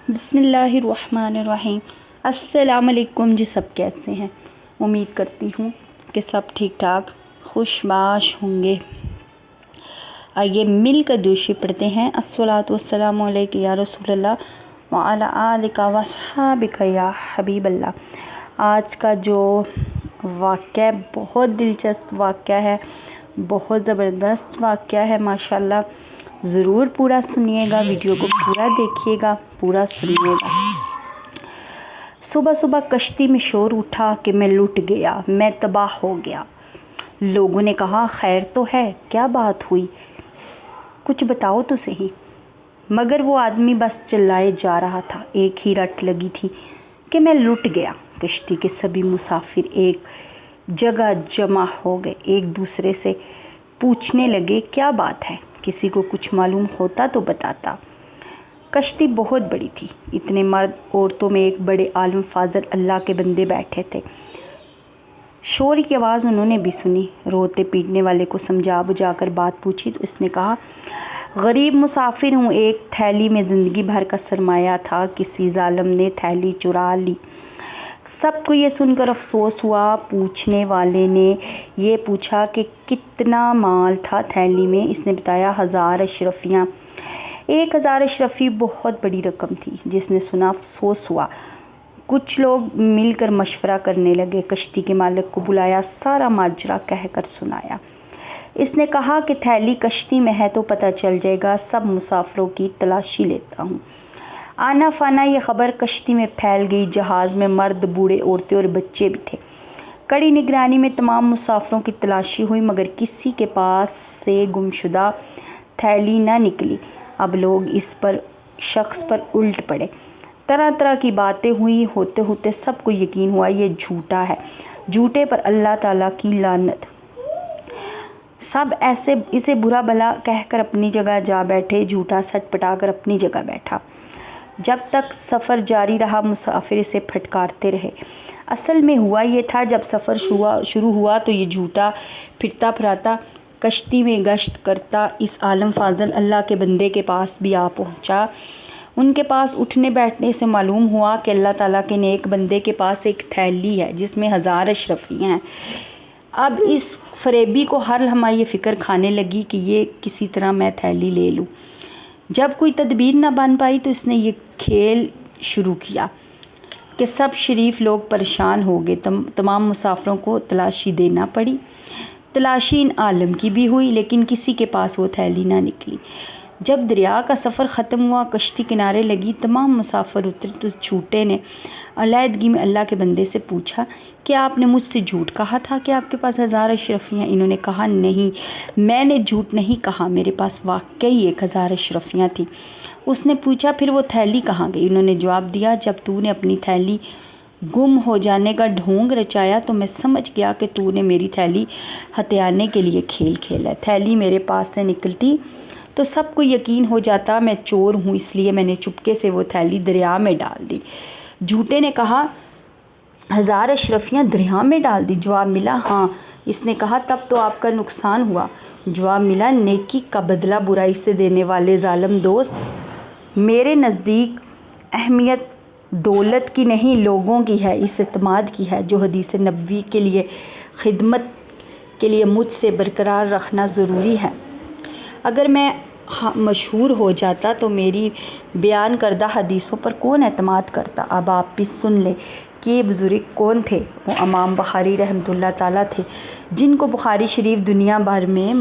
بسم اللہ الرحمن الرحیم۔ السلام علیکم جی، سب کیسے ہیں؟ امید کرتی ہوں کہ سب ٹھیک ٹھاک خوش باش ہوں گے۔ آئیے مل کر درود پڑھتے ہیں۔ الصلاۃ والسلام علیک یا رسول اللہ وعلی آلک واصحابک یا حبیب اللہ۔ آج کا جو واقعہ بہت دلچسپ واقعہ ہے، بہت زبردست واقعہ ہے ماشاءاللہ۔ ضرور پورا سنیے گا، ویڈیو کو پورا دیکھیے گا، پورا سنیے گا۔ صبح صبح کشتی میں شور اٹھا کہ میں لٹ گیا، میں تباہ ہو گیا۔ لوگوں نے کہا خیر تو ہے، کیا بات ہوئی؟ کچھ بتاؤ تو صحیح۔ مگر وہ آدمی بس چلائے جا رہا تھا، ایک ہی رٹ لگی تھی کہ میں لٹ گیا۔ کشتی کے سبھی مسافر ایک جگہ جمع ہو گئے، ایک دوسرے سے پوچھنے لگے کیا بات ہے؟ کسی کو کچھ معلوم ہوتا تو بتاتا۔ کشتی بہت بڑی تھی، اتنے مرد عورتوں میں ایک بڑے عالم فاضل اللہ کے بندے بیٹھے تھے۔ شور کی آواز انہوں نے بھی سنی۔ روتے پیٹنے والے کو سمجھا بجھا کر بات پوچھی تو اس نے کہا غریب مسافر ہوں، ایک تھیلی میں زندگی بھر کا سرمایہ تھا، کسی ظالم نے تھیلی چرا لی۔ سب کو یہ سن کر افسوس ہوا۔ پوچھنے والے نے یہ پوچھا کہ کتنا مال تھا تھیلی میں؟ اس نے بتایا 1000 اشرفیاں۔ 1000 اشرفی بہت بڑی رقم تھی۔ جس نے سنا افسوس ہوا۔ کچھ لوگ مل کر مشورہ کرنے لگے، کشتی کے مالک کو بلایا، سارا ماجرا کہہ کر سنایا۔ اس نے کہا کہ تھیلی کشتی میں ہے تو پتہ چل جائے گا، سب مسافروں کی تلاشی لیتا ہوں۔ آنا فانا یہ خبر کشتی میں پھیل گئی۔ جہاز میں مرد، بوڑھے، عورتیں اور بچے بھی تھے۔ کڑی نگرانی میں تمام مسافروں کی تلاشی ہوئی مگر کسی کے پاس سے گمشدہ تھیلی نہ نکلی۔ اب لوگ اس شخص پر الٹ پڑے، طرح طرح کی باتیں ہوئی۔ ہوتے ہوتے سب کو یقین ہوا یہ جھوٹا ہے، جھوٹے پر اللہ تعالیٰ کی لعنت۔ سب اسے برا بھلا کہہ کر اپنی جگہ جا بیٹھے، جھوٹا سٹ پٹا کر اپنی جگہ بیٹھا۔ جب تک سفر جاری رہا مسافر اسے پھٹکارتے رہے۔ اصل میں ہوا یہ تھا، جب سفر شروع ہوا تو یہ جھوٹا پھرتا پھراتا کشتی میں گشت کرتا اس عالم فاضل اللہ کے بندے کے پاس بھی آ پہنچا۔ ان کے پاس اٹھنے بیٹھنے سے معلوم ہوا کہ اللہ تعالیٰ کے نیک بندے کے پاس ایک تھیلی ہے جس میں 1000 اشرفیاں ہیں۔ اب اس فریبی کو ہر لمحہ یہ فکر کھانے لگی کہ یہ کسی طرح میں تھیلی لے لوں۔ جب کوئی تدبیر نہ بن پائی تو اس نے یہ کھیل شروع کیا کہ سب شریف لوگ پریشان ہو گئے۔ تمام مسافروں کو تلاشی دینا پڑی۔ تلاشی ان عالم کی بھی ہوئی لیکن کسی کے پاس وہ تھیلی نہ نکلی۔ جب دریا کا سفر ختم ہوا، کشتی کنارے لگی، تمام مسافر اترے تو جھوٹے نے علیحدگی میں اللہ کے بندے سے پوچھا کہ آپ نے مجھ سے جھوٹ کہا تھا کہ آپ کے پاس 1000 اشرفیاں؟ انہوں نے کہا نہیں، میں نے جھوٹ نہیں کہا، میرے پاس واقعی 1000 اشرفیاں تھیں۔ اس نے پوچھا پھر وہ تھیلی کہاں گئی؟ انہوں نے جواب دیا جب تو نے اپنی تھیلی گم ہو جانے کا ڈھونگ رچایا تو میں سمجھ گیا کہ تو نے میری تھیلی ہتھیانے کے لیے کھیل کھیلا ہے۔ تھیلی میرے پاس سے نکلتی تو سب کو یقین ہو جاتا میں چور ہوں، اس لیے میں نے چپکے سے وہ تھیلی دریا میں ڈال دی۔ جھوٹے نے کہا 1000 اشرفیاں دریا میں ڈال دی؟ جواب ملا ہاں۔ اس نے کہا تب تو آپ کا نقصان ہوا۔ جواب ملا نیکی کا بدلہ برائی سے دینے والے ظالم دوست، میرے نزدیک اہمیت دولت کی نہیں لوگوں کی ہے، اس اعتماد کی ہے جو حدیث نبوی کے لیے خدمت کے لیے مجھ سے برقرار رکھنا ضروری ہے۔ اگر میں مشہور ہو جاتا تو میری بیان کردہ حدیثوں پر کون اعتماد کرتا؟ اب آپ بھی سن لیں کہ یہ بزرگ کون تھے۔ وہ امام بخاری رحمۃ اللہ تعالیٰ تھے جن کو بخاری شریف دنیا بھر میں